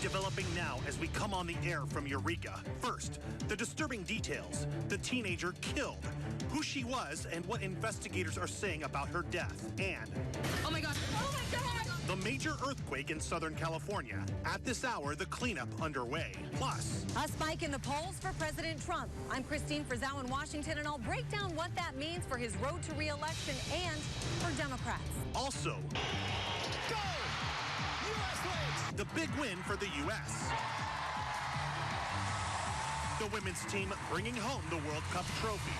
Developing now as we come on the air from Eureka. First, the disturbing details. The teenager killed. Who she was and what investigators are saying about her death. And oh my God. Oh my God. The major earthquake in Southern California. At this hour, the cleanup underway. Plus, a spike in the polls for President Trump. I'm Christine Frizzell in Washington, and I'll break down what that means for his road to re-election and for Democrats. Also, go! U.S. wins! The big win for the U.S. The women's team bringing home the World Cup trophy.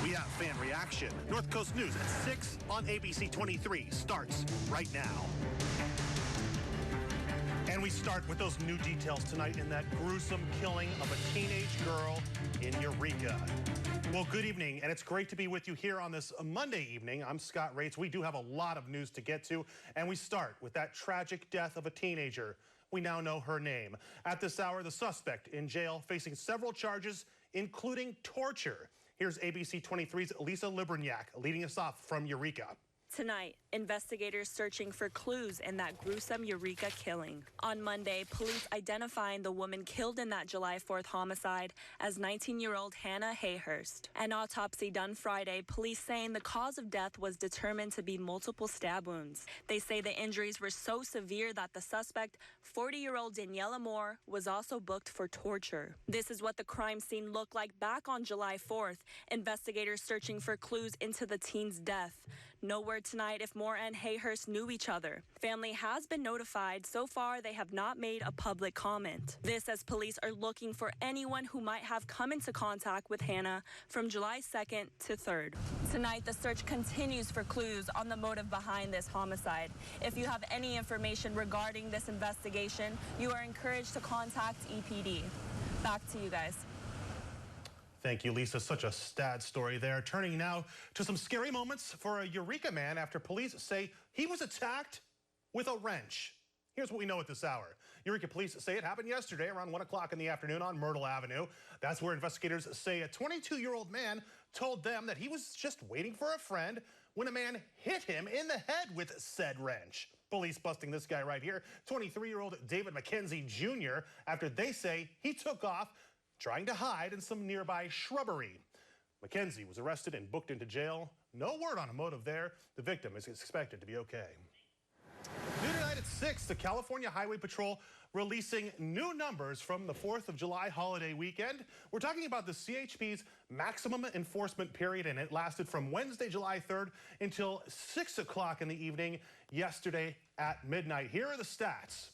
We have fan reaction. North Coast News at 6 on ABC 23 starts right now. And we start with those new details tonight in that gruesome killing of a teenage girl in Eureka. Well, good evening, and it's great to be with you here on this Monday evening. I'm Scott Rates. We do have a lot of news to get to, and we start with that tragic death of a teenager. We now know her name. At this hour, the suspect in jail facing several charges, including torture. Here's ABC 23's Lisa Libraniak leading us off from Eureka. Tonight, investigators searching for clues in that gruesome Eureka killing. On Monday, police identifying the woman killed in that July 4th homicide as 19-year-old Hannah Hayhurst. An autopsy done Friday, police saying the cause of death was determined to be multiple stab wounds. They say the injuries were so severe that the suspect, 40-year-old Daniela Moore, was also booked for torture. This is what the crime scene looked like back on July 4th. Investigators searching for clues into the teen's death. No word tonight if Moore and Hayhurst knew each other. Family has been notified. So far, they have not made a public comment. This as police are looking for anyone who might have come into contact with Hannah from July 2nd to 3rd. Tonight, the search continues for clues on the motive behind this homicide. If you have any information regarding this investigation, you are encouraged to contact EPD. Back to you guys. Thank you, Lisa. Such a sad story there. Turning now to some scary moments for a Eureka man after police say he was attacked with a wrench. Here's what we know at this hour. Eureka police say it happened yesterday around 1 o'clock in the afternoon on Myrtle Avenue. That's where investigators say a 22-year-old man told them that he was just waiting for a friend when a man hit him in the head with said wrench. Police busting this guy right here, 23-year-old David McKenzie Jr., after they say he took off trying to hide in some nearby shrubbery. McKenzie was arrested and booked into jail. No word on a motive there. The victim is expected to be okay. New tonight at 6, the California Highway Patrol releasing new numbers from the 4th of July holiday weekend. We're talking about the CHP's maximum enforcement period, and it lasted from Wednesday, July 3rd until 6 o'clock in the evening yesterday at midnight. Here are the stats.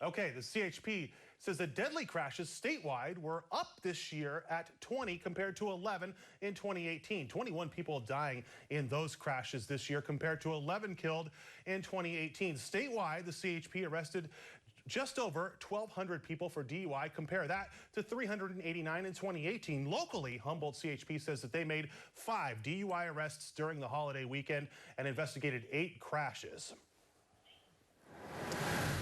Okay, the CHP says that deadly crashes statewide were up this year at 20 compared to 11 in 2018. 21 people dying in those crashes this year compared to 11 killed in 2018. Statewide, the CHP arrested just over 1,200 people for DUI. Compare that to 389 in 2018. Locally, Humboldt CHP says that they made 5 DUI arrests during the holiday weekend and investigated 8 crashes.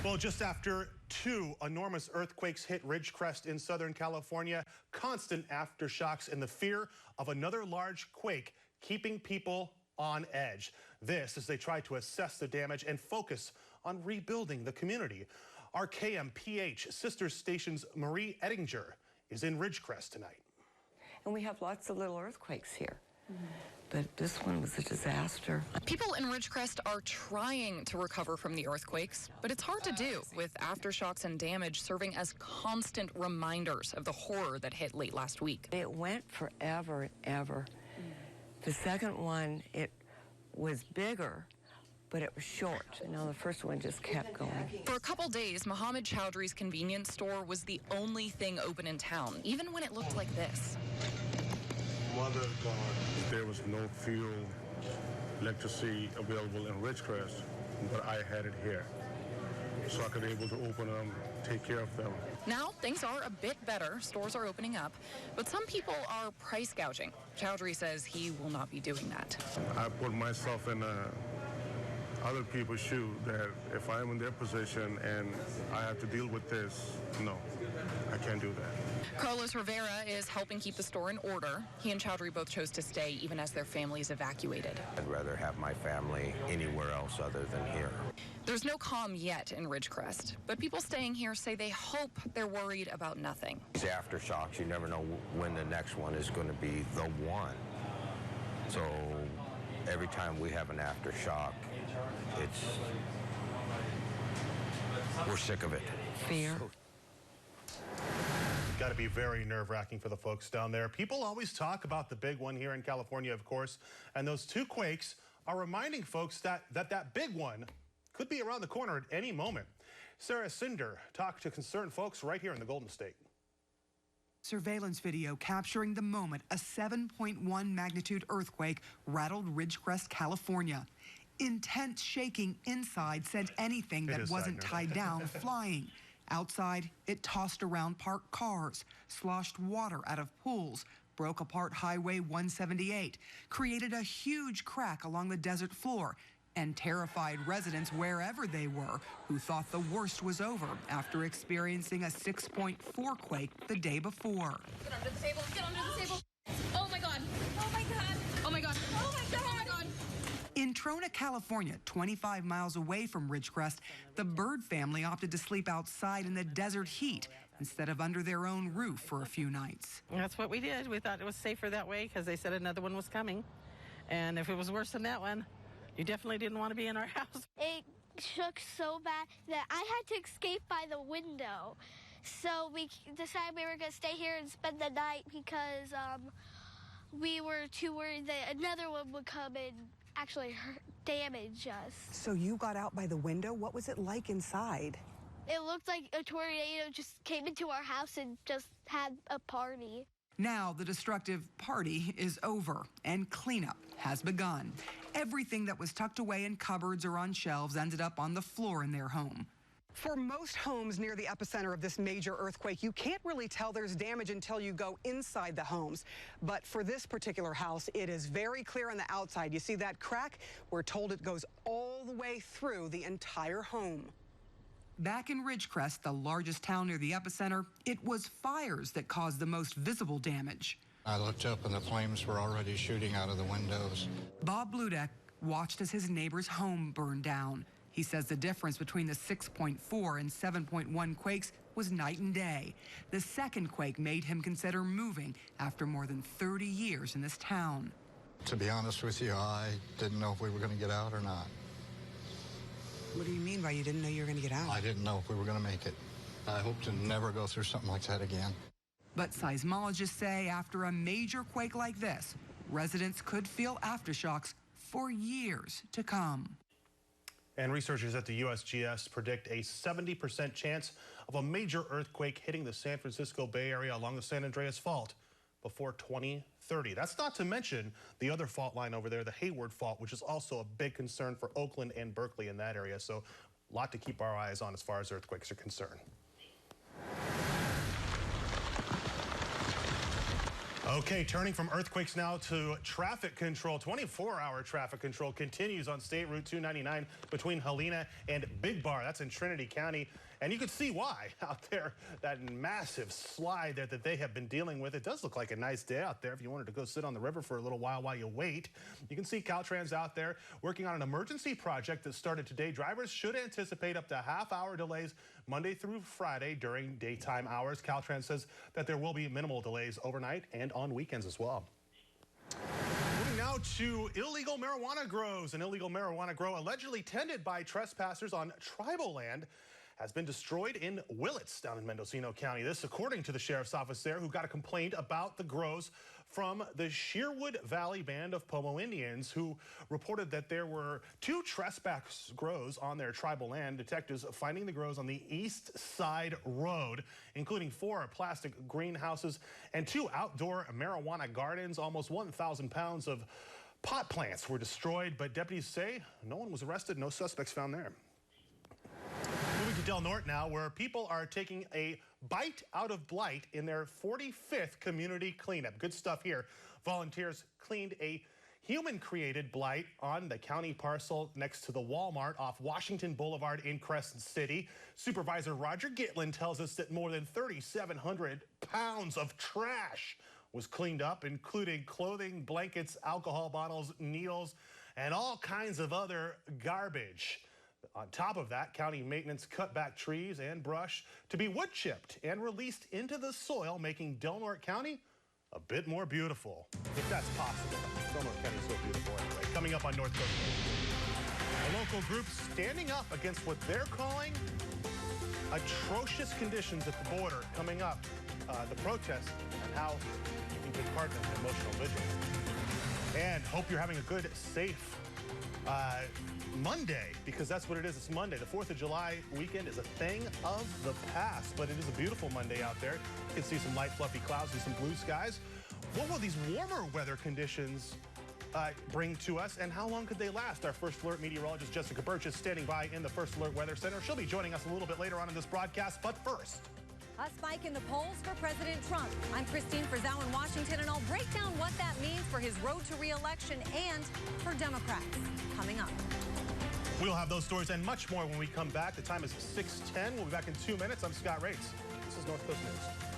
Well, just after 2 enormous earthquakes hit Ridgecrest in Southern California, constant aftershocks and the fear of another large quake keeping people on edge. This as they try to assess the damage and focus on rebuilding the community. Our KMPH sister station's Marie Ettinger is in Ridgecrest tonight. And we have lots of little earthquakes here. But this one was a disaster. People in Ridgecrest are trying to recover from the earthquakes, but it's hard to do with aftershocks and damage serving as constant reminders of the horror that hit late last week. It went forever and ever. The second one, it was bigger, but it was short. And now the first one just kept going. For a couple days, Mohammed Chowdhury's convenience store was the only thing open in town, even when it looked like this. Mother of God, there was no fuel, electricity available in Ridgecrest, but I had it here. So I could be able to open them, take care of them. Now, things are a bit better. Stores are opening up, but some people are price gouging. Chowdhury says he will not be doing that. I put myself in a other people's shoe, that if I'm in their position and I have to deal with this, no, I can't do that. Carlos Rivera is helping keep the store in order. He and Chowdhury both chose to stay even as their families evacuated. I'd rather have my family anywhere else other than here. There's no calm yet in Ridgecrest, but people staying here say they hope they're worried about nothing. These aftershocks, you never know when the next one is going to be the one. So every time we have an aftershock, we're sick of it. Fear. Got to be very nerve-wracking for the folks down there. People always talk about the big one here in California, of course, and those two quakes are reminding folks that big one could be around the corner at any moment. Sarah Cinder talked to concerned folks right here in the Golden State. Surveillance video capturing the moment a 7.1 magnitude earthquake rattled Ridgecrest, California. Intense shaking inside sent anything that wasn't tied down flying. Outside, it tossed around parked cars, sloshed water out of pools, broke apart Highway 178, created a huge crack along the desert floor, and terrified residents wherever they were who thought the worst was over after experiencing a 6.4 quake the day before. Get under the table, get under the table. Oh my God, oh my God, oh my God, oh my God, oh my God. In Trona, California, 25 miles away from Ridgecrest, the Bird family opted to sleep outside in the desert heat instead of under their own roof for a few nights. That's what we did. We thought it was safer that way because they said another one was coming. And if it was worse than that one, you definitely didn't want to be in our house. It shook so bad that I had to escape by the window. So we decided we were going to stay here and spend the night because we were too worried that another one would come and actually damage us. So you got out by the window? What was it like inside? It looked like a tornado just came into our house and just had a party. Now the destructive party is over and cleanup has begun. Everything that was tucked away in cupboards or on shelves ended up on the floor in their home. For most homes near the epicenter of this major earthquake, you can't really tell there's damage until you go inside the homes. But for this particular house, it is very clear on the outside. You see that crack? We're told it goes all the way through the entire home. Back in Ridgecrest, the largest town near the epicenter, it was fires that caused the most visible damage. I looked up and the flames were already shooting out of the windows. Bob Bludek watched as his neighbor's home burned down. He says the difference between the 6.4 and 7.1 quakes was night and day. The second quake made him consider moving after more than 30 years in this town. To be honest with you, I didn't know if we were going to get out or not. What do you mean by you didn't know you were going to get out? I didn't know if we were going to make it. I hope to never go through something like that again. But seismologists say after a major quake like this, residents could feel aftershocks for years to come. And researchers at the USGS predict a 70% chance of a major earthquake hitting the San Francisco Bay Area along the San Andreas Fault before 2030. That's not to mention the other fault line over there, the Hayward Fault, which is also a big concern for Oakland and Berkeley in that area. So a lot to keep our eyes on as far as earthquakes are concerned. Okay, turning from earthquakes now to traffic control. 24-hour traffic control continues on State Route 299 between Helena and Big Bar. That's in Trinity County. And you can see why out there, that massive slide there that they have been dealing with. It does look like a nice day out there if you wanted to go sit on the river for a little while you wait. You can see Caltrans out there working on an emergency project that started today. Drivers should anticipate up to half-hour delays Monday through Friday during daytime hours. Caltrans says that there will be minimal delays overnight and on weekends as well. Moving now to illegal marijuana grows. An illegal marijuana grow allegedly tended by trespassers on tribal land has been destroyed in Willits down in Mendocino County. This according to the sheriff's office there, who got a complaint about the grows from the Sherwood Valley Band of Pomo Indians, who reported that there were 2 trespass grows on their tribal land. Detectives finding the grows on the East Side Road, including 4 plastic greenhouses and 2 outdoor marijuana gardens. Almost 1,000 pounds of pot plants were destroyed, but deputies say no one was arrested, no suspects found there. Moving to Del Norte now, where people are taking a bite out of blight in their 45th community cleanup. Good stuff here. Volunteers cleaned a human-created blight on the county parcel next to the Walmart off Washington Boulevard in Crescent City. Supervisor Roger Gitlin tells us that more than 3,700 pounds of trash was cleaned up, including clothing, blankets, alcohol bottles, needles, and all kinds of other garbage. On top of that, county maintenance cut back trees and brush to be wood chipped and released into the soil, making Del Norte County a bit more beautiful, if that's possible. Del Norte County is so beautiful anyway. Coming up on North Coast News, a local group standing up against what they're calling atrocious conditions at the border. Coming up, the protest and how you can take part in emotional vigilance. And hope you're having a good, safe Monday, because that's what it is. It's Monday. The 4th of July weekend is a thing of the past, but it is a beautiful Monday out there. You can see some light, fluffy clouds and some blue skies. What will these warmer weather conditions bring to us, and how long could they last? Our First Alert meteorologist Jessica Birch is standing by in the First Alert Weather Center. She'll be joining us a little bit later on in this broadcast, but first, a spike in the polls for President Trump. I'm Christine Frizzell in Washington, and I'll break down what that means for his road to re-election and for Democrats. Coming up. We'll have those stories and much more when we come back. The time is 6:10. We'll be back in 2 minutes. I'm Scott Rates. This is North Coast News.